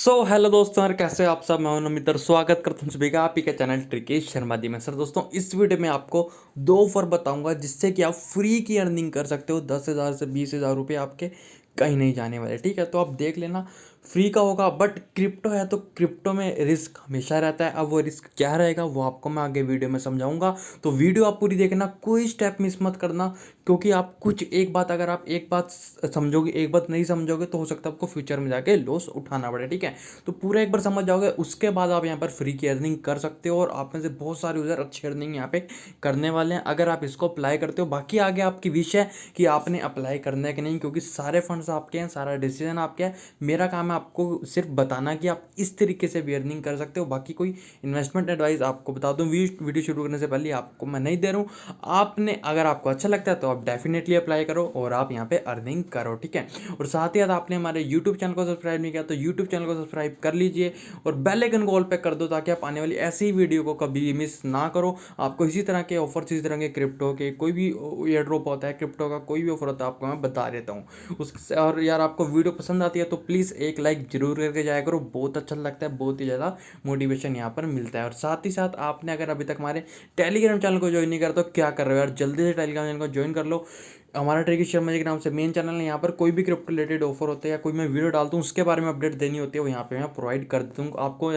Hello दोस्तों यार, कैसे हो आप सब। मैं हूं मित्र, स्वागत करता हूं सभी का आप ही का चैनल ट्रिकेश शर्मा जी में। सर दोस्तों, इस वीडियो में आपको दो ऑफर बताऊंगा जिससे कि आप फ्री की अर्निंग कर सकते हो। 10,000 से 20,000 रुपये आपके कहीं नहीं जाने वाले। ठीक है, तो आप देख लेना, फ्री का होगा। बट क्रिप्टो है तो क्रिप्टो में रिस्क हमेशा रहता है। अब वो रिस्क क्या रहेगा वो आपको मैं आगे वीडियो में समझाऊंगा। तो वीडियो आप पूरी देखना, कोई स्टेप मिस मत करना, क्योंकि आप कुछ एक बात अगर आप एक बात समझोगे, एक बात नहीं समझोगे, तो हो सकता है आपको फ्यूचर में जाके लॉस उठाना पड़े। ठीक है, तो पूरा एक बार समझ जाओगे, उसके बाद आप यहाँ पर फ्री की अर्निंग कर सकते हो। और आप में से बहुत सारे यूजर अच्छी अर्निंग यहाँ पे करने वाले हैं अगर आप इसको अप्लाई करते हो। बाकी आगे आपकी विश है कि आपने अप्लाई करना है कि नहीं, क्योंकि सारे फंड्स आपके हैं, सारा डिसीजन आपके है। मेरा काम है आपको सिर्फ बताना कि आप इस तरीके से भी अर्निंग कर सकते हो। बाकी कोई इन्वेस्टमेंट एडवाइस आपको बता दूं, वीडियो शुरू करने से पहले आपको मैं नहीं दे रहा हूँ। आपने अगर आपको अच्छा लगता है तो आप डेफिनेटली अप्लाई करो और आप यहाँ पे अर्निंग करो। ठीक है, और साथ ही साथ आपने हमारे यूट्यूब चैनल को सब्सक्राइब नहीं किया तो यूट्यूब चैनल को सब्सक्राइब कर लीजिए और बेल आइकन को ऑल पे कर दो, ताकि आप आने वाली ऐसी ही वीडियो को कभी भी मिस ना करो। आपको इसी तरह के ऑफर्स, इसी तरह के क्रिप्टो के कोई भी एयर ड्रॉप होता है, क्रिप्टो का कोई भी ऑफर होता है, आपको मैं बता देता हूँ उस। और यार, आपको वीडियो पसंद आती है तो प्लीज़ एक लाइक जरूर करके जाया करो, बहुत अच्छा लगता है, बहुत ही ज़्यादा मोटिवेशन यहाँ पर मिलता है। और साथ ही साथ आपने अगर अभी तक हमारे टेलीग्राम चैनल को ज्वाइन नहीं करा तो क्या कर रहे हो यार, जल्दी से टेलीग्राम चैनल को ज्वाइन कर लो। हमारा ट्रिकेश शर्मा जी के नाम से मेन चैनल है। यहाँ पर कोई भी क्रिप्टो रिलेटेड ऑफर होते हैं या कोई मैं वीडियो डालता हूँ उसके बारे में अपडेट देनी होती है, वो यहाँ पे मैं प्रोवाइड कर देता हूँ आपको।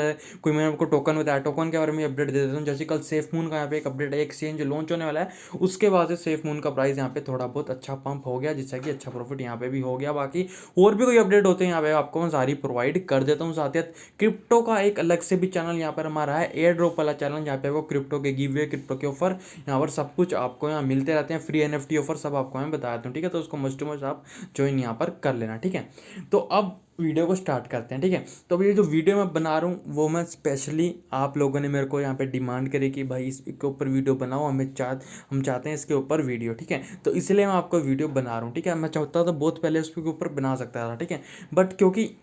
कोई मैंने आपको टोकन बताया, टोकन के बारे में अपडेट दे देता हूँ। जैसे कल सेफ मून का यहाँ पे एक अपडेट है, एक्सचेंज लॉन्च होने वाला है, उसके बाद से सेफ मून का प्राइस यहाँ पे थोड़ा बहुत अच्छा पंप हो गया, जिससे कि अच्छा प्रॉफिट यहाँ पे भी हो गया। बाकी और भी कोई अपडेट होते हैं यहाँ पे आपको मैं सारी प्रोवाइड कर देता हूँ। साथ ही क्रिप्टो का एक अलग से भी चैनल यहाँ पर हमारा है, एयर ड्रॉप वाला चैनल, जहाँ पे वो क्रिप्टो के गिव वे, क्रिप्टो के ऑफर, यहाँ पर सब कुछ आपको यहाँ मिलते रहते हैं। फ्री एनएफटी ऑफर सब आपको मैं बता देता हूँ। ठीक है, तो उसको मस्ट टू मस्ट आप ज्वाइन यहाँ पर कर लेना। ठीक है, तो अब वीडियो को स्टार्ट करते हैं। ठीक है, तो अभी ये जो वीडियो मैं बना रहा हूँ वो मैं स्पेशली आप लोगों ने मेरे को यहाँ पे डिमांड करी कि भाई इसके ऊपर वीडियो बनाओ, हम चाहते हैं इसके ऊपर वीडियो। ठीक है, तो इसलिए मैं आपको वीडियो बना रहा हूँ। ठीक है, मैं चाहता था बहुत पहले उसके ऊपर बना सकता था। ठीक है, बट क्योंकि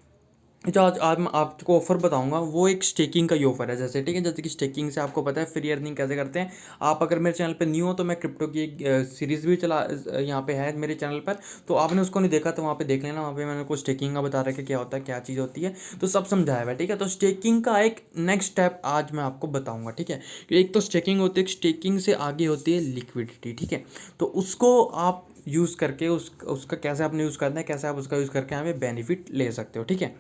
जो आज मैं आपको ऑफर बताऊंगा वो एक स्टेकिंग का ही ऑफर है। जैसे ठीक है, जैसे कि स्टेकिंग से आपको पता है फ्री अर्निंग कैसे करते हैं। आप अगर मेरे चैनल पे न्यू हो तो मैं क्रिप्टो की एक सीरीज़ भी चला यहाँ पे है मेरे चैनल पर, तो आपने उसको नहीं देखा तो वहाँ पे देख लेना। वहाँ पे मैंने को स्टेकिंग का बता रखा है क्या होता है, क्या चीज़ होती है, तो सब समझाया हुआ है। ठीक है, तो स्टेकिंग का एक नेक्स्ट स्टेप आज मैं आपको बताऊँगा। ठीक है, एक तो स्टेकिंग होती है, स्टेकिंग से आगे होती है लिक्विडिटी। ठीक है, तो उसको आप यूज़ करके उसका कैसे आपने यूज़ करना है, कैसे आप उसका यूज़ करके हमें बेनिफिट ले सकते हो। ठीक है,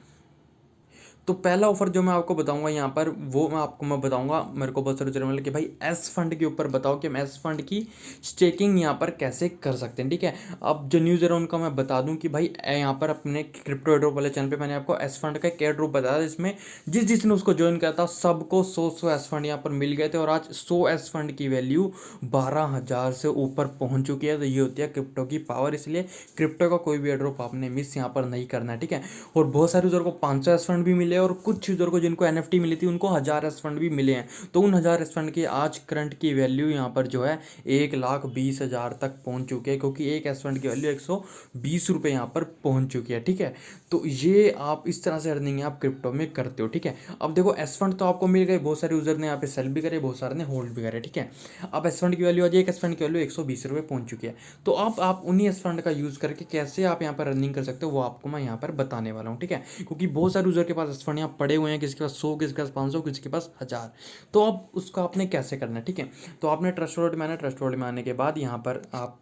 तो पहला ऑफर जो मैं आपको बताऊंगा यहाँ पर, वो मैं बताऊंगा। मेरे को बहुत सारे जरूर मिले कि भाई एस फंड के ऊपर बताओ कि हम एस फंड की स्टेकिंग यहाँ पर कैसे कर सकते हैं। ठीक है, अब जो न्यूज़ है उनका मैं बता दूं कि भाई यहाँ पर अपने क्रिप्टो एड्रोप वाले चैनल पे मैंने आपको एस फंड का एक एड्रोप बताया, जिसमें जिसने उसको ज्वाइन किया था सबको 100 एस फंड यहाँ पर मिल गए थे। और आज 100 एस फंड की वैल्यू 12,000 से ऊपर पहुंच चुकी है। तो ये होती है क्रिप्टो की पावर, इसलिए क्रिप्टो का कोई भी एड्रोप आपने मिस यहाँ पर नहीं करना है। ठीक है, और बहुत सारे यूजर को 500 एस फंड भी मिले और कुछ यूजर को जिनको एनएफटी मिली थी उनको 1000 एस फंड भी मिले हैं। तो उन 1000 एस फंड की आज करंट की वैल्यू यहाँ पर जो है 1,20,000 तक पहुंच चुकी है, क्योंकि एक एस फंड की वैल्यू 120 रुपये यहाँ पर पहुंच चुकी है। ठीक है, तो ये आप इस तरह से अर्निंग आप क्रिप्टो में करते हो। ठीक है, अब देखो एस फंड तो आपको मिल गए, बहुत सारे यूजर ने यहाँ पे सेल भी करे, बहुत सारे ने होल्ड भी करे। ठीक है, अब एस फंड की वैल्यू आज एक एस फंड की वैल्यू 120 रुपये पहुंच चुकी है। तो अब आप उन्हीं एस फंड का यूज़ करके कैसे आप यहाँ पर अर्निंग कर सकते हो वो आपको मैं यहाँ पर बताने वाला हूँ। ठीक है, क्योंकि बहुत सारे यूजर के पास एस फंड यहाँ पड़े हुए हैं, किसी के पास 100, किसी के पास 500, किसी के पास 1000। तो अब उसको आपने कैसे करना है। ठीक है, तो आपने ट्रस्ट वॉलेट में आना है। ट्रस्ट वॉलेट में आने के बाद यहाँ पर आप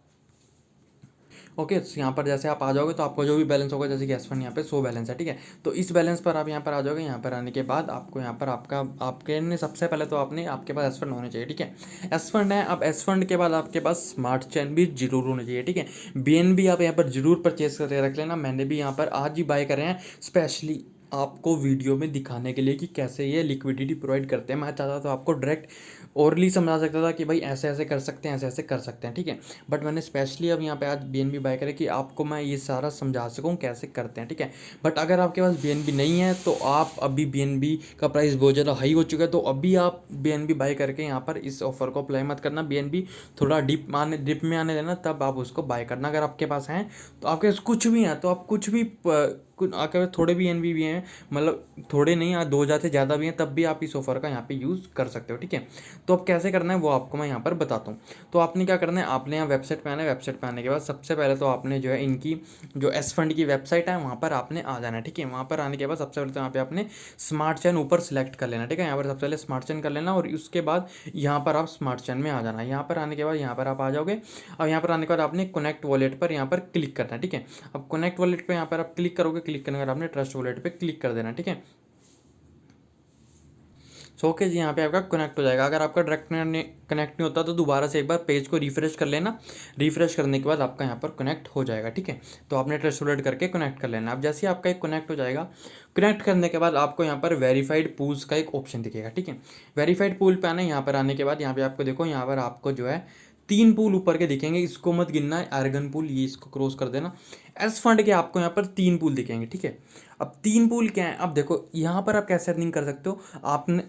ओके, तो यहाँ पर जैसे आप आ जाओगे तो आपका जो भी बैलेंस होगा, जैसे कि एस फंड यहाँ पे 100 बैलेंस है। ठीक है, तो इस बैलेंस पर आप यहाँ पर आ जाओगे। यहाँ पर आने के बाद आपको यहाँ पर आपके सबसे पहले तो आपके पास एस फंड होने चाहिए। ठीक है, एस फंड है। अब एस फंड के बाद आपके पास स्मार्ट चेन भी जरूर होने चाहिए। ठीक है, बीएनबी आप यहाँ पर जरूर परचेज करके रख लेना। मैंने भी यहाँ पर आज ही बाय करे हैं, स्पेशली आपको वीडियो में दिखाने के लिए कि कैसे ये लिक्विडिटी प्रोवाइड करते हैं। मैं चाहता तो आपको डायरेक्ट ओरली समझा सकता था कि भाई ऐसे ऐसे कर सकते हैं, ऐसे ऐसे कर सकते हैं। ठीक है, बट मैंने स्पेशली अब यहाँ पे आज बीएनबी बाय करे कि आपको मैं ये सारा समझा सकूँ कैसे करते हैं। ठीक है, बट अगर आपके पास बीएनबी नहीं है तो आप अभी बीएनबी का प्राइस बहुत ज़्यादा हाई हो चुका है, तो अभी आप बीएनबी बाय करके यहाँ पर इस ऑफर को अप्लाई मत करना। बीएनबी थोड़ा डिप में आने देना, तब आप उसको बाय करना। अगर आपके पास हैं तो आपके पास कुछ भी है तो आप कुछ भी अगर थोड़े भी एनवी भी हैं, मतलब थोड़े नहीं, 2,000 से ज़्यादा भी हैं, तब भी आप इस ऑफर का यहाँ पे यूज़ कर सकते हो, ठीक है। तो अब कैसे करना है वो आपको मैं यहाँ पर बताता हूँ। तो आपने क्या करना है, आपने यहाँ वेबसाइट पे आना है। वेबसाइट पे आने के बाद सबसे पहले तो आपने जो है इनकी जो एस फंड की वेबसाइट है वहाँ पर आपने आ जाना है, ठीक है। वहाँ पर आने के बाद सबसे पहले तो यहाँ पे आपने स्मार्ट चेन ऊपर सेलेक्ट कर लेना, ठीक है। यहाँ पर सबसे पहले स्मार्ट चेन कर लेना और उसके बाद यहाँ पर आप स्मार्ट चेन में आ जाना है। यहाँ पर आने के बाद यहाँ पर आप आ जाओगे। अब यहाँ पर आने के बाद आपने कनेक्ट वॉलेट पर यहाँ पर क्लिक करना है, ठीक है। अब कनेक्ट वॉलेट पे यहाँ पर आप क्लिक करोगे, क्लिक करने के बाद आपने ट्रस्ट वॉलेट पे क्लिक कर देना, ठीक है। सो ओके जी, यहाँ पे आपका कनेक्ट हो जाएगा। अगर आपका डायरेक्ट कनेक्ट नहीं होता तो दोबारा से एक बार पेज को रिफ्रेश कर लेना। रिफ्रेश करने के बाद आपका यहाँ पर कनेक्ट हो जाएगा, ठीक है। तो आपने ट्रस्ट वॉलेट करके कनेक्ट कर लेना। अब जैसे ही आपका एक कनेक्ट हो जाएगा, कनेक्ट करने के बाद आपको यहाँ पर वेरीफाइड पूल्स का एक ऑप्शन दिखेगा, ठीक है। वेरीफाइड पूल पे आना है। यहाँ पर आने के बाद यहाँ पे आपको देखो, यहाँ पर आपको जो है 3 पूल ऊपर के दिखेंगे, इसको मत गिनना है, आर्गन पूल ये इसको क्रॉस कर देना। एस फंड के आपको यहाँ पर 3 पूल दिखेंगे, ठीक है। अब 3 पूल क्या है, अब देखो यहाँ पर आप कैसे अर्निंग कर सकते हो।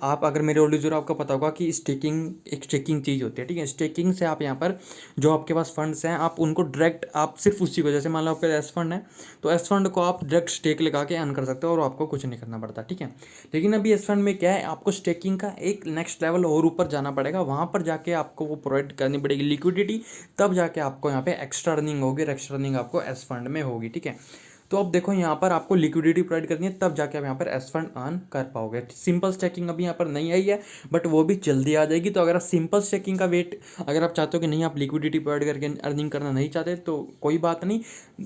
आप अगर मेरे ओल्ड यूजर आपको पता होगा कि स्टेकिंग एक स्टेकिंग चीज़ होती है, ठीक है। स्टेकिंग से आप यहाँ पर जो आपके पास फंड्स हैं आप उनको डायरेक्ट आप सिर्फ उसी को, जैसे मान लो आपका एस फंड है तो एस फंड को आप डायरेक्ट स्टेक लगा के अर्न कर सकते हो और आपको कुछ नहीं करना पड़ता, ठीक है। लेकिन अभी एस फंड में क्या है, आपको स्टेकिंग का एक नेक्स्ट लेवल और ऊपर जाना पड़ेगा। वहाँ पर जाके आपको वो प्रोवाइड करनी पड़ेगी लिक्विडिटी, तब जाके आपको यहाँ पे एक्स्ट्रा अर्निंग होगी। एक्स्ट्रा अर्निंग आपको एस फंड में होगी, ठीक है। तो अब देखो यहाँ पर आपको लिक्विडिटी प्रोवाइड करनी है, तब जाके आप यहाँ पर एस फंड अर्न कर पाओगे। सिंपल स्टैकिंग अभी यहाँ पर नहीं आई है, बट वो भी जल्दी आ जाएगी। तो अगर आप सिंपल स्टैकिंग का वेट, अगर आप चाहते हो कि नहीं आप लिक्विडिटी प्रोवाइड करके अर्निंग करना नहीं चाहते तो कोई बात नहीं,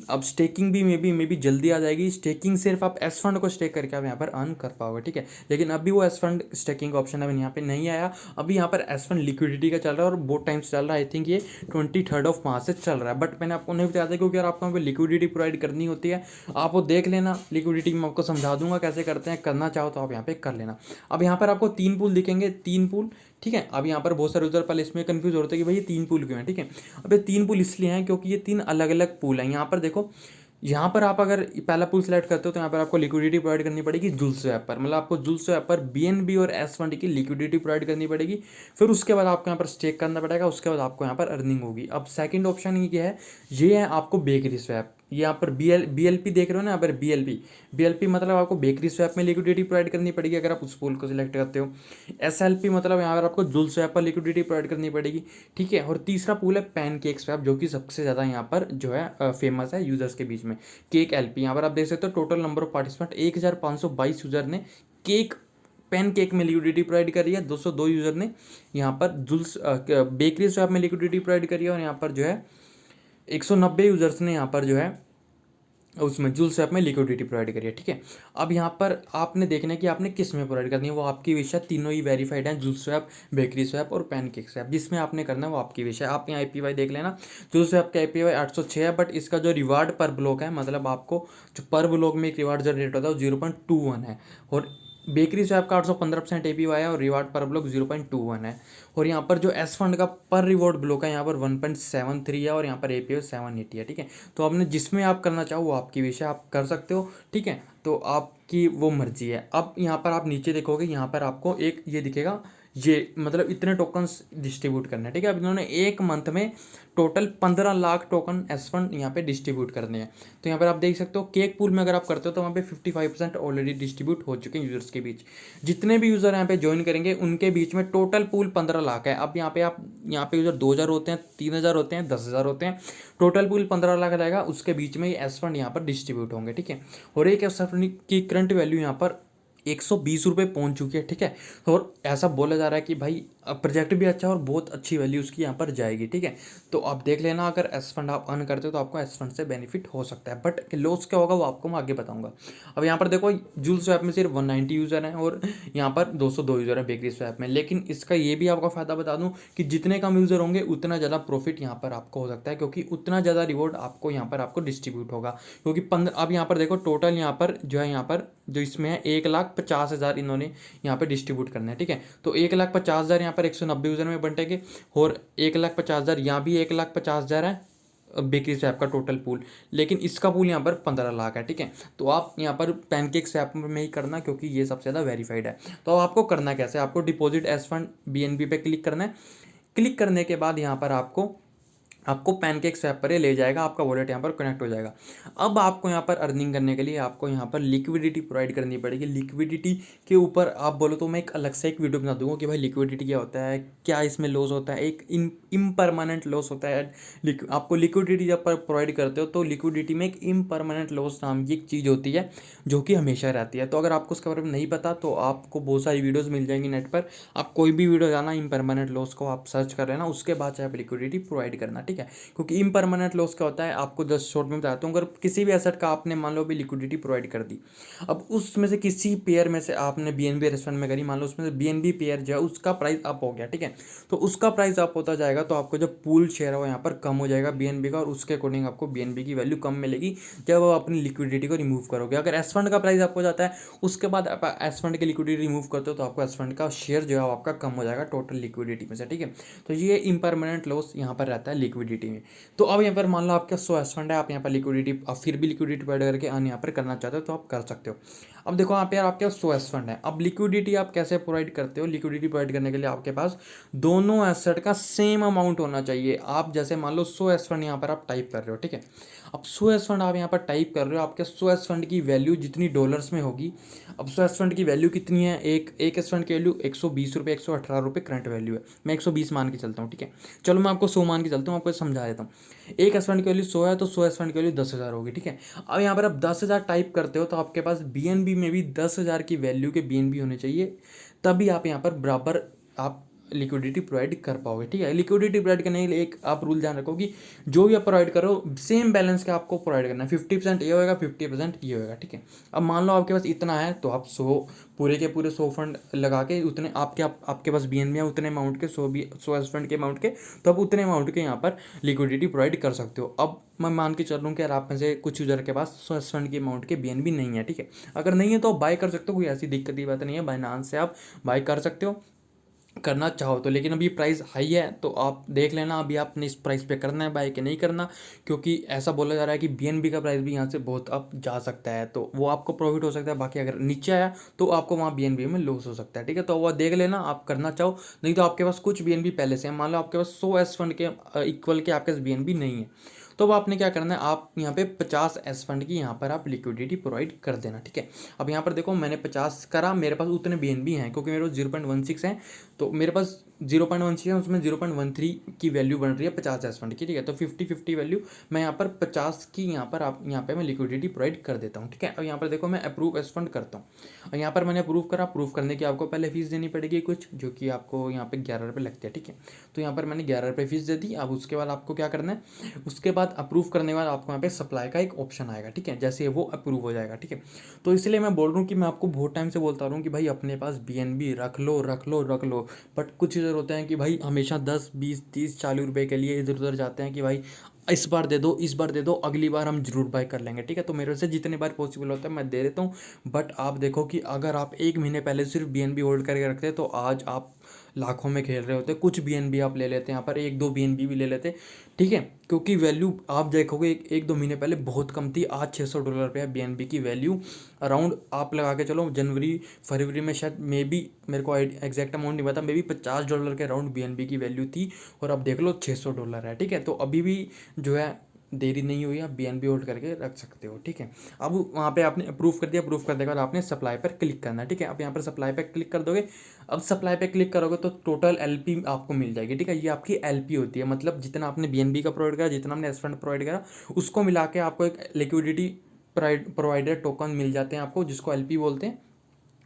अब स्टेकिंग भी मे बी जल्दी आ जाएगी। स्टेकिंग सिर्फ आप एस फंड को स्टेक करके आप यहाँ पर अर्न कर पाओगे, ठीक है। लेकिन अभी वो एस फंड स्टेकिंग का ऑप्शन अभी यहाँ पे नहीं आया। अभी यहाँ पर एस फंड लिक्विडिटी का चल रहा है और बहुत टाइम से चल रहा है। आई थिंक ये 23 मार्च से चल रहा है, बट मैंने आपको नहीं बताया था क्योंकि यार आपको यहाँ पे लिक्विडिटी प्रोवाइड करनी होती है। आप वो देख लेना, लिक्विडिटी में आपको समझा दूंगा कैसे करते हैं। करना चाहो तो आप यहाँ पे कर लेना। अब यहाँ पर आपको 3 पूल दिखेंगे, 3 पूल, ठीक है। अब यहाँ पर बहुत सारे यूजर पहले इसमें कंफ्यूज होते हैं कि भाई ये 3 पूल क्यों है, ठीक है। अब ये 3 पूल इसलिए हैं क्योंकि ये 3 अलग अलग पूल हैं। यहाँ पर देखो, यहाँ पर आप अगर पहला पूल सेलेक्ट करते हो तो यहाँ पर आपको लिक्विडिटी प्रोवाइड करनी पड़ेगी जुल स्वैप पर, मतलब आपको जुल स्वैप पर बीएनबी और एस फंड की लिक्विडिटी प्रोवाइड करनी पड़ेगी। फिर उसके बाद आपको यहाँ पर स्टेक करना पड़ेगा, उसके बाद आपको यहाँ पर अर्निंग होगी। अब सेकंड ऑप्शन ये क्या है, ये है आपको बेकरी स्वैप। यहाँ पर बीएलपी देख रहे हो ना, यहाँ पर बीएलपी मतलब आपको बेकरी स्वैप में लिक्विडिटी प्रोवाइड करनी पड़ेगी अगर आप उस पूल को सिलेक्ट करते हो। एसएलपी मतलब यहाँ पर आपको जुल स्वैप पर लिक्विडिटी प्रोवाइड करनी पड़ेगी, ठीक है। और तीसरा पूल है पैनकेक स्वैप, जो कि सबसे ज़्यादा यहाँ पर जो है फेमस है यूजर्स के बीच में। केक एलपी, यहाँ पर आप देख सकते हो total number of participant 1522 user ने केक पैनकेक में लिक्विडिटी प्रोवाइड करी है। 202 यूजर ने यहाँ पर जुल्स बेकरी स्वैप में लिक्विडिटी प्रोवाइड करी है और यहाँ पर जो है 190 यूजर्स ने यहाँ पर जो है उसमें जुल स्वैप में लिक्विडिटी प्रोवाइड करिए, ठीक है। अब यहाँ पर आपने देखना है कि आपने किस में प्रोवाइड करनी है, वो आपकी विषय। तीनों ही वेरीफाइड हैं, जुल स्वैप, बेकरी स्वैप और पैनकेक स्वैप। जिसमें आपने करना है वो आपकी विषय। आप यहाँ APY देख लेना, जुल स्वैप का APY 806 है, बट इसका जो रिवार्ड पर ब्लॉक है, मतलब आपको जो पर ब्लॉक में एक रिवार्ड जनरेट होता है वो 0.21 है। और बेकरी स्वैप का 815% APY है और रिवार्ड पर ब्लॉक 0.21 है। और यहाँ पर जो एस फंड का पर रिवॉर्ड ब्लॉक है यहाँ पर 1.73 है और यहाँ पर APY 780 है, ठीक है। तो आपने जिसमें आप करना चाहो वो आपकी विषय, आप कर सकते हो, ठीक है। तो आपकी वो मर्जी है। अब यहाँ पर आप नीचे देखोगे, यहाँ पर आपको एक ये दिखेगा, ये मतलब इतने टोकन्स डिस्ट्रीब्यूट करने हैं, ठीक है। अब इन्होंने एक मंथ में total 15 lakh token S fund यहाँ पे डिस्ट्रीब्यूट करने हैं। तो यहाँ पर आप देख सकते हो केक पूल में अगर आप करते हो तो वहाँ पे 55% ऑलरेडी डिस्ट्रीब्यूट हो चुके हैं यूजर्स के बीच। जितने भी यूज़र यहाँ पे ज्वाइन करेंगे उनके बीच में टोटल पूल 15 लाख है। अब यहाँ पे आप यहाँ पे यूजर 2000 होते हैं, 3000 होते हैं, 10,000 होते हैं, टोटल पूल 15 लाख रहेगा। उसके बीच में ये एस फंड यहाँ पर डिस्ट्रीब्यूट होंगे, ठीक है। और एक एस फंड की करंट वैल्यू यहाँ पर 120 रुपये पहुँच चुकी है, ठीक है। और ऐसा बोला जा रहा है कि भाई प्रोजेक्ट भी अच्छा है और बहुत अच्छी वैल्यू उसकी यहाँ पर जाएगी, ठीक है। तो आप देख लेना, अगर एस फंड आप अर्न करते हो तो आपको एस फंड से बेनिफिट हो सकता है, बट लॉस क्या होगा वो आपको मैं आगे बताऊंगा। अब यहाँ पर देखो, जूल स्वैप में सिर्फ 190 यूज़र हैं और यहाँ पर 202 यूज़र हैं बेकरी स्वैप में। लेकिन इसका ये भी आपको फ़ायदा बता दूँ कि जितने कम यूज़र होंगे उतना ज़्यादा प्रॉफिट यहाँ पर आपको हो सकता है, क्योंकि उतना ज़्यादा रिवॉर्ड आपको यहाँ पर आपको डिस्ट्रीब्यूट होगा। क्योंकि 15, अब यहाँ पर देखो टोटल यहाँ पर जो है, यहाँ पर जो इसमें है 1,50,000 इन्होंने यहाँ पर डिस्ट्रीब्यूट करना है, ठीक है। तो 1,50,000 यहाँ पर 190 यूज़र में बंटेंगे और 1,50,000 यहाँ भी 1,50,000 है बेकरी स्वैप का टोटल पूल। लेकिन इसका पूल यहाँ पर 15 लाख है, ठीक है। तो आप यहाँ पर पैनकेक स्वैप में ही करना, क्योंकि ये सबसे ज़्यादा वेरीफाइड है। तो आपको करना कैसे, आपको डिपॉजिट एस फंड BNB पे क्लिक करना है। क्लिक करने के बाद यहाँ पर आपको आपको पैनकेक स्वैप पर ये ले जाएगा, आपका वॉलेट यहाँ पर कनेक्ट हो जाएगा। अब आपको यहाँ पर अर्निंग करने के लिए आपको यहाँ पर लिक्विडिटी प्रोवाइड करनी पड़ेगी। लिक्विडिटी के ऊपर आप बोलो तो मैं एक अलग से एक वीडियो बना दूंगा कि भाई लिक्विडिटी क्या होता है, क्या इसमें लॉस होता है, एक इम्परमानेंट लॉस होता है। आपको लिक्विडिटी जब पर प्रोवाइड करते हो तो लिक्विडिटी में एक इम्परमानेंट लॉस नाम की एक चीज़ होती है जो कि हमेशा रहती है। तो अगर आपको उसके बारे में नहीं पता तो आपको बहुत सारी वीडियोज़ मिल जाएंगी नेट पर, आप कोई भी वीडियो जाना इम्परमानेंट लॉस को आप सर्च कर लेना, उसके बाद चाहे आप लिक्विडिटी प्रोवाइड करना, ठीक है। क्योंकि इम्परमानेंट लॉस क्या होता है आपको जस्ट शॉर्ट में बताता हूँ। अगर किसी भी एसेट का आपने मान लो भी लिक्विडिटी प्रोवाइड कर दी, अब उसमें से किसी पेयर में से आपने बीएनबी रेस्टोरेंट में करी, मान लो उसमें से बीएनबी पेयर जो है उसका प्राइस अप हो गया, ठीक है। तो उसका प्राइस अप होता जाएगा तो आपको जो पूल शेयर है वो यहाँ पर कम हो जाएगा बीएनबी का, और उसके अकॉर्डिंग आपको बीएनबी की वैल्यू कम मिलेगी जब आप अपनी लिक्विडिटी को रिमूव करोगे। अगर एस फंड का प्राइस अप हो जाता है उसके बाद आप एस फंड की लिक्विडिटी रिमूव करते हो तो आपको एस फंड का शेयर जो है आपका कम हो जाएगा टोटल लिक्विडिटी में से, ठीक है। तो ये इम्परमानेंट लॉस यहाँ पर रहता है लिक्विडिटी में। तो अब यहाँ पर मान लो आपका 100 एस फंड है, आप यहाँ पर लिक्विडिटी आप फिर भी लिक्विडिटी प्रोवाइड करके अर्न यहाँ पर करना चाहते हो तो आप कर सकते हो। अब देखो यहाँ पे यार आपके 100 एस फंड है, अब लिक्विडिटी आप कैसे प्रोवाइड करते हो। लिक्विडिटी प्रोवाइड करने के लिए आपके पास दोनों एसेट का सेम अमाउंट होना चाहिए। आप जैसे मान लो 100 एस फंड यहाँ पर आप टाइप कर रहे हो, ठीक है। अब 100 एस फंड आप यहाँ पर टाइप कर रहे हो, आपके 100 एस फंड की वैल्यू जितनी डॉलर्स में होगी, अब 100 एस फंड की वैल्यू कितनी है, एक एस फंड की वैल्यू 120 रुपये, 118 रुपये करंट वैल्यू है। मैं 120 मान के चलता हूँ, ठीक है। चलो मैं आपको 100 मान के चलता हूँ, आपको समझा देता हूँ। एक एस फंड की वैल्यू 100 है तो 100 एस फंड की वैल्यू 10,000 होगी, ठीक है। अब यहाँ पर आप 10,000 टाइप करते हो तो आपके पास बीएनबी में भी 10,000 की वैल्यू के बीएनबी होने चाहिए, तभी आप यहाँ पर बराबर आप लिक्विडिटी प्रोवाइड कर पाओगे, ठीक है। लिक्विडिटी प्रोवाइड करने के लिए एक आप रूल ध्यान रखो कि जो भी आप प्रोवाइड करो सेम बैलेंस का आपको प्रोवाइड करना है। 50% ये होगा, 50% ये होगा, ठीक है। अब मान लो आपके पास इतना है तो आप 100 पूरे के पूरे 100 फंड लगा के उतने आपके पास बीएनबी है उतने अमाउंट के 100 एस फंड के अमाउंट के, तो आप उतने अमाउंट के यहाँ पर लिक्विडिटी प्रोवाइड कर सकते हो। अब मैं मान के चल रहा हूँ कि यार आप में से कुछ यूजर के पास 100 एस फंड के अमाउंट के बीएनबी नहीं है, ठीक है। अगर नहीं है तो आप बाय कर सकते हो, कोई ऐसी दिक्कत की बात नहीं है, बाइनांस से आप बाय कर सकते हो करना चाहो तो। लेकिन अभी प्राइस हाई है तो आप देख लेना अभी आपने इस प्राइस पे करना है बाय कि नहीं करना, क्योंकि ऐसा बोला जा रहा है कि बीएनबी का प्राइस भी यहाँ से बहुत अप जा सकता है, तो वो आपको प्रॉफिट हो सकता है। बाकी अगर नीचे आया तो आपको वहाँ बीएनबी में लॉस हो सकता है, ठीक है। तो वो देख लेना आप करना चाहो, नहीं तो आपके पास कुछ बीएनबी पहले से है, मान लो आपके पास 100 एस फंड के इक्वल के आपके पास बीएनबी नहीं है, तो अब आपने क्या करना है, आप यहाँ पे 50 एस फंड की यहाँ पर आप लिक्विडिटी प्रोवाइड कर देना, ठीक है। अब यहाँ पर देखो मैंने 50 करा, मेरे पास उतने बीएनबी हैं क्योंकि मेरे पास 0.16 है, तो मेरे पास 0.16 है, उसमें 0.13 की वैल्यू बन रही है 50 एस फंड की, ठीक है। तो 50-50 वैल्यू मैं यहाँ पर 50 की यहाँ पर आप यहाँ पे मैं लिक्विडिटी प्रोवाइड कर देता हूँ, ठीक है। अब यहाँ पर देखो मैं अप्रूव एस फंड करता हूँ, और यहाँ पर मैंने अप्रूव करा। अप्रूव करने की आपको पहले फीस देनी पड़ेगी कुछ, जो कि आपको यहाँ पे 11 रुपये लगते हैं, ठीक है। तो यहाँ पर मैंने 11 रुपये फीस दे दी। अब उसके बाद आपको क्या करना है, उसके बाद अप्रूव करने के बाद आपको यहाँ पे सप्लाई का एक ऑप्शन आएगा, ठीक है, जैसे वो अप्रूव हो जाएगा, ठीक है। तो इसलिए मैं बोल रहा हूँ कि मैं आपको बहुत टाइम से बोलता रहा हूँ कि भाई अपने पास बीएनबी रख लो रख लो रख लो, बट कुछ यूज़र होते हैं कि भाई हमेशा 10 20 30 40 रुपये के लिए इधर उधर जाते हैं कि भाई इस बार दे दो इस बार दे दो, अगली बार हम जरूर बाय कर लेंगे, ठीक है। तो मेरे से जितने बार पॉसिबल होता है मैं दे देता हूँ, बट आप देखो कि अगर आप एक महीने पहले सिर्फ बीएनबी होल्ड करके रखते तो आज आप लाखों में खेल रहे होते। कुछ बीएनबी आप ले लेते, यहाँ पर एक दो बीएनबी भी ले लेते, ठीक है, क्योंकि वैल्यू आप देखोगे एक दो महीने पहले बहुत कम थी, आज $600 पे है बीएनबी की वैल्यू। अराउंड आप लगा के चलो जनवरी फरवरी में शायद मे बी, मेरे को एग्जैक्ट अमाउंट नहीं पता, मे बी $50 के अराउंड बीएनबी की वैल्यू थी, और अब देख लो $600 है, ठीक है। तो अभी भी जो है देरी नहीं हुई, आप बीएनबी होल्ड करके रख सकते हो, ठीक है। अब वहाँ पे आपने अप्रूव कर दिया, अप्रूव करने के बाद आपने सप्लाई पर क्लिक करना है, ठीक है। अब यहाँ पर सप्लाई पर क्लिक कर दोगे, अब सप्लाई पे क्लिक करोगे तो टोटल एलपी आपको मिल जाएगी, ठीक है। ये आपकी एलपी होती है, मतलब जितना आपने बीएनबी का प्रोवाइड करा, जितना आपने एस फंड प्रोवाइड करा, उसको मिला के आपको एक लिक्विडिटी प्रोवाइडर टोकन मिल जाते हैं आपको, जिसको एलपी बोलते हैं,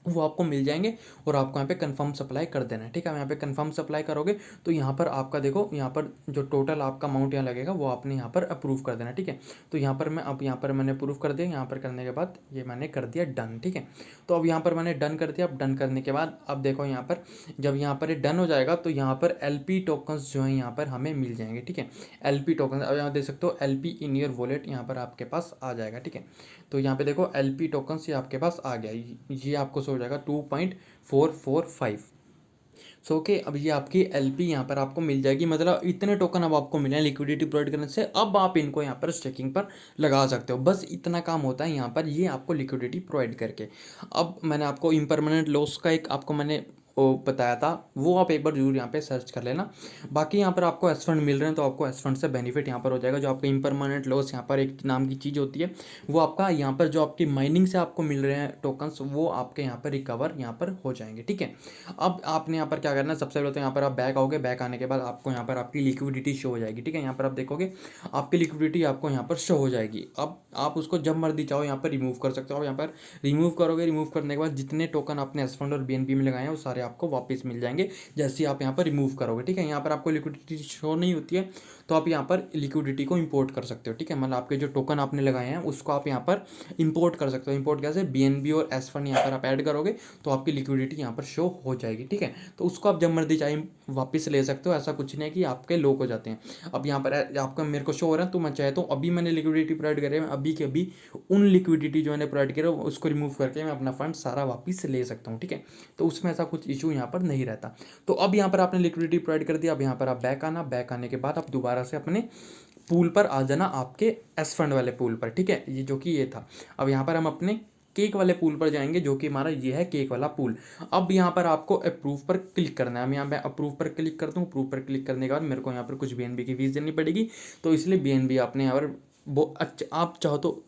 वो आपको मिल जाएंगे, और आपको यहाँ पे कंफर्म सप्लाई कर देना है, ठीक है। यहाँ पे कंफर्म सप्लाई करोगे तो यहाँ पर आपका देखो यहाँ पर जो टोटल आपका अमाउंट यहाँ लगेगा वो आपने यहाँ पर अप्रूव कर देना, ठीक है। तो यहाँ पर मैं अब यहाँ पर मैंने अप्रूव कर दिया, यहाँ पर करने के बाद ये मैंने कर दिया डन, ठीक है। तो अब यहाँ पर मैंने डन कर दिया। अब डन करने के बाद अब देखो यहाँ पर जब यहाँ पर ये डन हो जाएगा तो यहाँ पर एलपी टोकन्स जो है यहाँ पर हमें मिल जाएंगे, ठीक है। एलपी टोकन अब यहाँ देख सकते हो, एलपी इन योर वॉलेट यहाँ पर आपके पास आ जाएगा, ठीक है। तो यहाँ पे देखो एलपी टोकन्स ये आपके पास आ गया, ये आपको सो हो जाएगा 2.445। सो ओके, अब ये आपकी एलपी यहाँ पर आपको मिल जाएगी, मतलब इतने टोकन अब आपको मिले हैं लिक्विडिटी प्रोवाइड करने से। अब आप इनको यहाँ पर स्टेकिंग पर लगा सकते हो, बस इतना काम होता है यहाँ पर, ये आपको लिक्विडिटी प्रोवाइड करके। अब मैंने आपको इम्परमानेंट लॉस का एक आपको मैंने बताया था, वो आप एक बार जरूर यहाँ पे सर्च कर लेना। बाकी यहाँ पर आपको एस फंड मिल रहे हैं तो आपको एस फंड से बेनिफिट यहाँ पर हो जाएगा। जो आपका इम्परमानेंट लॉस यहाँ पर एक नाम की चीज़ होती है, वो आपका यहाँ पर जो आपकी माइनिंग से आपको मिल रहे हैं टोकन्स, वो आपके यहाँ पर रिकवर यहाँ पर हो जाएंगे, ठीक है। अब आपने यहाँ पर क्या करना है, सबसे पहले तो यहाँ पर आप बैक आओगे, बैक आने के बाद आपको यहाँ पर आपकी लिक्विडिटी शो हो जाएगी, ठीक है। यहाँ पर आप देखोगे आपकी लिक्विडिटी आपको यहाँ पर शो हो जाएगी। अब आप उसको जब मर्जी चाहो यहाँ पर रिमूव कर सकते हो। यहाँ पर रिमूव करोगे, रिमूव करने के बाद जितने टोकन आपने एस फंड और बीएनबी में लगाए हैं वो सारे आपको वापस मिल जाएंगे जैसे ही आप यहाँ पर रिमूव करोगे, ठीक है। यहाँ पर आपको लिक्विडिटी शो नहीं होती है तो आप यहाँ पर लिक्विडिटी को इंपोर्ट कर सकते हो, ठीक है। मतलब आपके जो टोकन आपने लगाए हैं उसको आप यहाँ पर इंपोर्ट कर सकते हो। इंपोर्ट कैसे, बीएनबी और एस फंड यहाँ पर आप ऐड करोगे तो आपकी लिक्विडिटी यहाँ पर शो हो जाएगी, ठीक है। तो उसको आप जब मर्जी चाहे वापस ले सकते हो, ऐसा कुछ नहीं है कि आपके लॉक हो जाते हैं। अब यहाँ पर आपका मेरे को शो हो रहा है तो मैं चाहता हूँ अभी मैंने लिक्विडिटी प्रोवाइड करी है, मैं अभी के अभी उन लिक्विडिटी जो मैंने प्रोवाइड करा उसको रिमूव करके मैं अपना फंड सारा वापस ले सकता हूँ, ठीक है। तो उसमें ऐसा कुछ इशू यहाँ पर नहीं रहता। तो अब यहाँ पर आपने लिक्विडिटी प्रोवाइड कर दिया, अब यहाँ पर आप बैक आना, बैक आने के बाद आप दोबारा से अपने पूल पर आ जाना, आपके एस फंड वाले पूल पर, ठीक है। ये जो कि ये था। अब यहाँ पर हम अपने केक वाले पूल पर जाएंगे जो कि हमारा ये है केक वाला पूल। अब यहाँ पर आपको अप्रूव पर क्लिक करना है। हम यहाँ पे अप्रूव पर क्लिक करता हूँ। अप्रूव पर क्लिक करने के बाद मेरे को यहाँ पर कुछ बीएनबी की फीस देनी पड़ेगी, तो इसलिए बीएनबी आपने यहाँ पर वो अच्छा, आप चाहो तो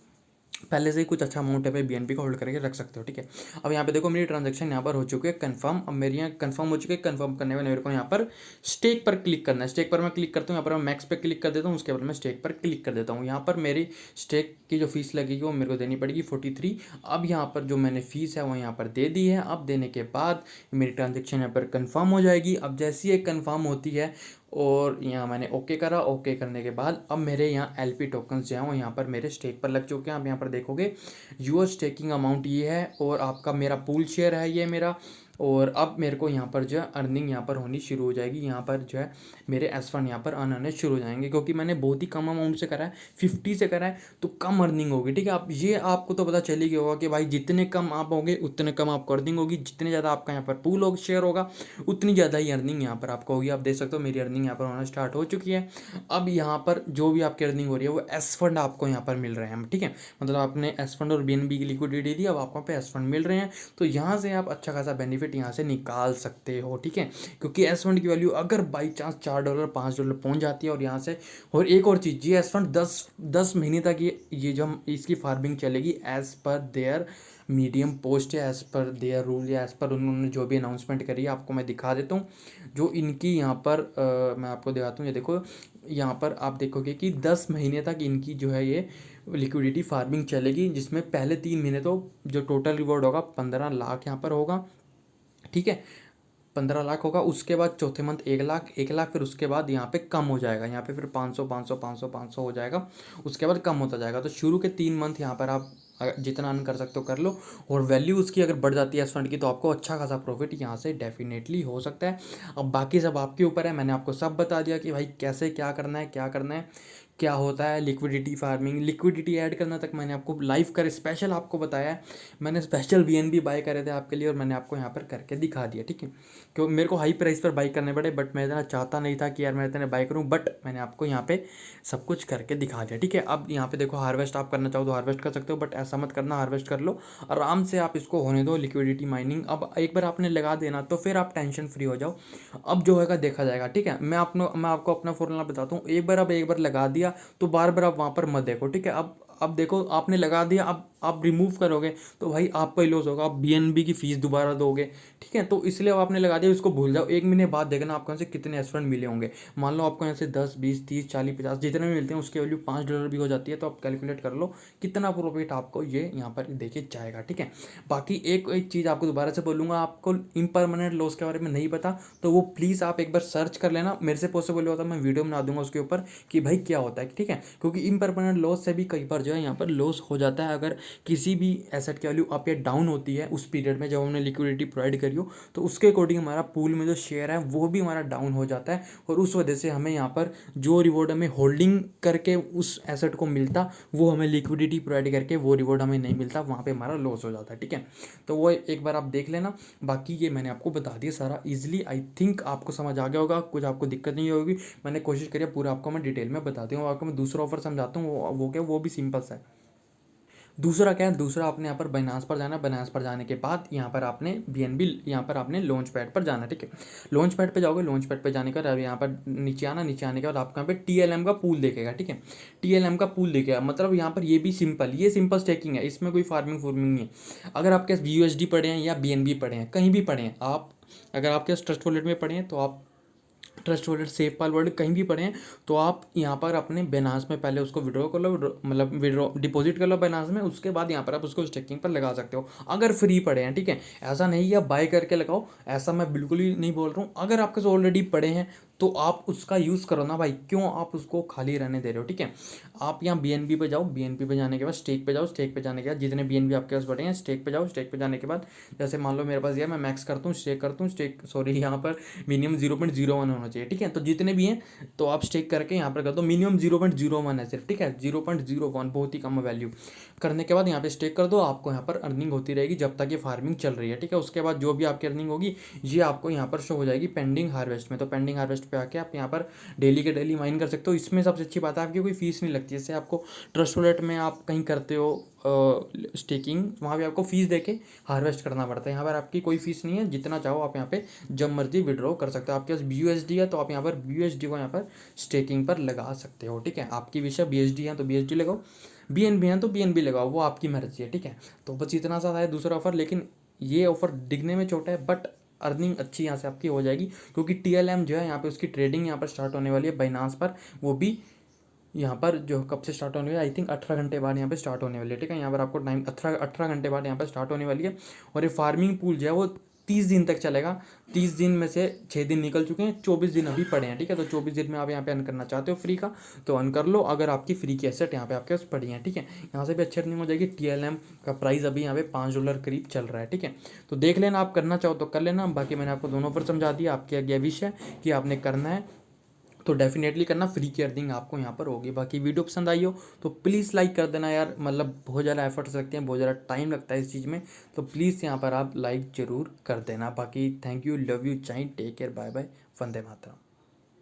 पहले से ही कुछ अच्छा अमाउंट है बीएनबी का होल्ड करके रख सकते हो, ठीक है। अब यहाँ पे देखो मेरी ट्रांजैक्शन यहाँ पर हो चुकी है कंफर्म। अब मेरी यहाँ कंफर्म हो चुकी है। कंफर्म करने के बाद मेरे को यहाँ पर स्टेक पर क्लिक करना है। स्टेक पर मैं क्लिक करता हूँ, यहाँ पर मैं मैक्स पे क्लिक कर देता हूँ, उसके बाद मैं स्टेक पर क्लिक कर देता हूँ। यहाँ पर मेरी स्टेक की जो फीस लगेगी वो मेरे को देनी पड़ेगी 43। अब यहाँ पर जो मैंने फीस है वो यहाँ पर दे दी है। अब देने के बाद मेरी ट्रांजेक्शन यहाँ पर कन्फर्म हो जाएगी। अब जैसी ये कन्फर्म होती है और यहाँ मैंने ओके करा, ओके करने के बाद अब मेरे यहाँ एलपी टोकन्स जो हैं वो यहाँ पर मेरे स्टेक पर लग चुके हैं। आप यहाँ पर देखोगे यूर स्टेकिंग अमाउंट ये है और आपका मेरा पूल शेयर है ये मेरा। और अब मेरे को यहाँ पर जो है अर्निंग यहाँ पर होनी शुरू हो जाएगी। यहाँ पर जो है मेरे एस फंड यहाँ पर अर्न होने शुरू हो जाएंगे, क्योंकि मैंने बहुत ही कम अमाउंट से करा है, 50 से करा है, तो कम अर्निंग होगी, ठीक है। आप ये आपको तो पता चल ही गया होगा कि भाई जितने कम आप होंगे उतने कम आपको अर्निंग होगी, जितने ज़्यादा आपका यहाँ पर पूल हो शेयर होगा उतनी ज़्यादा ही अर्निंग यहाँ पर आपको होगी। आप देख सकते हो मेरी अर्निंग यहाँ पर होना स्टार्ट हो चुकी है। अब यहाँ पर जो भी आपकी अर्निंग हो रही है वो एस फंड आपको यहाँ पर मिल रहे हैं, ठीक है। मतलब आपने एस फंड और बीएनबी की लिक्विडिटी दी, अब आपको पे एस फंड मिल रहे हैं, तो यहाँ से आप अच्छा खासा बेनिफिट यहाँ से निकाल सकते हो, ठीक है। क्योंकि एस फंड की वैल्यू अगर बाई चांस $4 $5 पहुँच जाती है और यहाँ से, और एक और चीज़, ये एस फंड 10 महीने तक ये जो हम इसकी फार्मिंग चलेगी as per their medium post है, एज़ पर देयर रूल या एज़ पर उन्होंने जो भी अनाउंसमेंट करी है। आपको मैं दिखा देता हूँ जो इनकी यहाँ पर मैं आपको दिखाता हूँ। ये देखो यहाँ पर आप देखोगे कि 10 महीने तक इनकी जो है ये लिक्विडिटी फार्मिंग चलेगी, जिसमें पहले 3 महीने तो जो टोटल रिवॉर्ड होगा 15 लाख यहाँ पर होगा, ठीक है। 15 लाख होगा। उसके बाद चौथे मंथ 1 लाख, 1 लाख, फिर उसके बाद यहाँ पे कम हो जाएगा, यहाँ पे फिर 500 500 500 500 हो जाएगा, उसके बाद कम होता जाएगा। तो शुरू के 3 मंथ यहाँ पर आप जितना अर्न कर सकते हो कर लो, और वैल्यू उसकी अगर बढ़ जाती है इस फंड की तो आपको अच्छा खासा प्रॉफिट यहाँ से डेफिनेटली हो सकता है। अब बाकी सब आपके ऊपर है। मैंने आपको सब बता दिया कि भाई कैसे क्या करना है, क्या करना है, क्या होता है लिक्विडिटी फार्मिंग, लिक्विडिटी ऐड करना तक मैंने आपको लाइव कर स्पेशल आपको बताया है। मैंने स्पेशल बीएनबी बाय करे थे आपके लिए और मैंने आपको यहाँ पर करके दिखा दिया, ठीक है। क्योंकि मेरे को हाई प्राइस पर बाई करने पड़े, बट मैं इतना चाहता नहीं था कि यार मैं इतने बाई करूँ, बट मैंने आपको यहाँ पे सब कुछ करके दिखा दिया, ठीक है। अब यहाँ पे देखो हार्वेस्ट आप करना चाहो तो हार्वेस्ट कर सकते हो, बट ऐसा मत करना, हार्वेस्ट कर लो आराम से, आप इसको होने दो लिक्विडिटी माइनिंग। अब एक बार आपने लगा देना तो फिर आप टेंशन फ्री हो जाओ, अब जो होगा देखा जाएगा, ठीक है। मैं आपको अपना फॉर्मूला बताता हूँ। एक बार लगा दिया तो बार बार आप वहाँ पर मत देखो, ठीक है। अब देखो आपने लगा दिया, अब आप रिमूव करोगे तो भाई आपका ही लॉस होगा, आप बीएनबी की फीस दोबारा दोगे, ठीक है। तो इसलिए अब आपने लगा दिया, इसको भूल जाओ। 1 महीने बाद देखना आपको यहाँ से कितने एस फंड मिले होंगे। मान लो आपको यहाँ से 10 20 30 40 50 जितने भी मिलते हैं उसकी वैल्यू $5 भी हो जाती है, तो आप कैलकुलेट कर लो कितना प्रॉफिट आपको ये यहाँ पर देखे जाएगा, ठीक है। बाकी एक चीज़ आपको दोबारा से बोलूँगा, आपको इम्परमानेंट लॉस के बारे में नहीं पता तो वो प्लीज़ आप एक बार सर्च कर लेना, मेरे से पॉसिबल होता मैं वीडियो बना दूंगा उसके ऊपर कि भाई क्या होता है, ठीक है। क्योंकि इम्परमानेंट लॉस से भी कई बार जो है यहाँ पर लॉस हो जाता है। अगर किसी भी एसेट की वैल्यू अप या डाउन होती है उस पीरियड में जब हमने लिक्विडिटी प्रोवाइड करी हो, तो उसके अकॉर्डिंग हमारा पूल में जो शेयर है वो भी हमारा डाउन हो जाता है, और उस वजह से हमें यहाँ पर जो रिवॉर्ड हमें होल्डिंग करके उस एसेट को मिलता वो हमें लिक्विडिटी प्रोवाइड करके वो रिवॉर्ड हमें नहीं मिलता, वहाँ पर हमारा लॉस हो जाता है, ठीक है। तो वो एक बार आप देख लेना। बाकी ये मैंने आपको बता दिया सारा ईजिली, आई थिंक आपको समझ आ गया होगा, कुछ आपको दिक्कत नहीं होगी। मैंने कोशिश करी पूरा आपको मैं डिटेल में बता दूँ। आपको मैं दूसरा ऑफर समझाता हूँ, वो क्या, वो भी सिंपल सा है। दूसरा क्या है, दूसरा आपने यहाँ पर बाइनांस पर जाना है। बाइनांस पर जाने के बाद यहाँ पर आपने BNB, यहाँ पर आपने लॉन्च पैड पर जाना है, ठीक है। लॉन्च पैड पे जाओगे, लॉन्च पैड पे जाने के बाद अब यहाँ पर नीचे आना, नीचे आने के बाद आपको यहाँ पे TLM का पूल देखेगा, ठीक है। TLM का पूल देखेगा, मतलब यहाँ पर ये भी सिंपल, ये सिंपल स्टेकिंग है, इसमें कोई फार्मिंग फूर्मिंग नहीं है। अगर आपके पास USD पड़े हैं या BNB पड़े हैं, कहीं भी पड़े हैं आप, अगर आपके पास ट्रस्ट वॉलेट में पड़े हैं तो आप ट्रस्ट वॉलेट, सेफ पाल वॉलेट कहीं भी पड़े हैं तो आप यहाँ पर अपने बाइनांस में पहले उसको विड्रॉ कर लो, मतलब विड्रॉ डिपॉजिट कर लो बाइनांस में, उसके बाद यहाँ पर आप उसको स्टेकिंग पर लगा सकते हो अगर फ्री पड़े हैं, ठीक है। ऐसा नहीं है बाय करके लगाओ, ऐसा मैं बिल्कुल ही नहीं बोल रहा हूँ। अगर आपके पास ऑलरेडी पड़े हैं तो आप उसका यूज़ करो ना भाई, क्यों आप उसको खाली रहने दे रहे हो, ठीक है। आप यहाँ BNB पे जाओ, BNB पे जाने के बाद स्टेक पे जाओ, स्टेक पे जाने के बाद जितने BNB आपके पास पड़े हैं स्टेक पे जाओ, स्टेक पे जाने के बाद जैसे मान लो मेरे पास ये, मैं मैक्स करता हूँ, स्टेक करता हूँ, स्टेक सॉरी यहाँ पर मिनिमम 0.01 होना चाहिए, ठीक है। तो जितने भी हैं तो आप स्टेक करके यहाँ पर कर दो, मिनिमम 0.01 है सिर्फ, ठीक है। 0.01 बहुत ही कम वैल्यू करने के बाद यहाँ पे स्टेक कर दो, आपको यहाँ पर अर्निंग होती रहेगी जब तक ये फार्मिंग चल रही है, ठीक है। उसके बाद जो भी आपकी अर्निंग होगी ये आपको यहाँ पर शो हो जाएगी पेंडिंग हार्वेस्ट में। तो पेंडिंग हार्वेस्ट पे आके आप यहाँ पर डेली के डेली माइन कर सकते हो। इसमें सबसे अच्छी बात है आपकी कोई फीस नहीं लगती। जैसे आपको ट्रस्ट वॉलेट में आप कहीं करते हो स्टेकिंग, वहाँ पे आपको फीस देके हार्वेस्ट करना पड़ता है, यहाँ पर आपकी कोई फीस नहीं है, जितना चाहो आप यहाँ पे जब मर्जी विड्रॉ कर सकते हो। आपके पास BUSD है तो आप यहाँ पर BUSD को यहाँ पर स्टेकिंग पर लगा सकते हो, ठीक है। आपकी विषय BSD है तो BSD लगाओ, BNB है तो BNB लगाओ, वो आपकी मर्जी है, ठीक है। तो बस इतना सा है दूसरा ऑफर, लेकिन ये ऑफर दिखने में छोटा है बट अर्निंग अच्छी यहाँ से आपकी हो जाएगी, क्योंकि TLM जो है यहाँ पे उसकी ट्रेडिंग यहाँ पर स्टार्ट होने वाली है बाइनांस पर, वो भी यहाँ पर जो कब से स्टार्ट होने वाली है, आई थिंक 18 घंटे बाद यहाँ पे स्टार्ट होने वाली है, ठीक है। यहाँ पर आपको टाइम 18 घंटे बाद यहाँ पर स्टार्ट होने वाली है। और ये फार्मिंग पूल जो है वो 30 दिन तक चलेगा। 30 दिन में से 6 दिन निकल चुके हैं, 24 दिन अभी पड़े हैं, ठीक है। तो 24 दिन में आप यहाँ पे अर्न करना चाहते हो फ्री का तो अर्न कर लो, अगर आपकी फ्री की एसेट यहाँ पे आपके पास पड़ी है, ठीक है। यहाँ से भी अच्छी अर्निंग हो जाएगी। TLM का प्राइस अभी यहाँ पे $5 करीब चल रहा है, ठीक है। तो देख लेना, आप करना चाहो तो कर लेना, बाकी मैंने आपको दोनों पर समझा दिया। आपके आगे विश है कि आपने करना है तो डेफिनेटली करना, फ्री की अर्निंग आपको यहाँ पर होगी। बाकी वीडियो पसंद आई हो तो प्लीज़ लाइक कर देना यार, मतलब बहुत ज़्यादा एफर्ट्स लगते हैं, बहुत ज़्यादा टाइम लगता है इस चीज़ में, तो प्लीज़ यहाँ पर आप लाइक ज़रूर कर देना। बाकी थैंक यू, लव यू, चाइन, टेक केयर, बाय बाय, वंदे मातरम।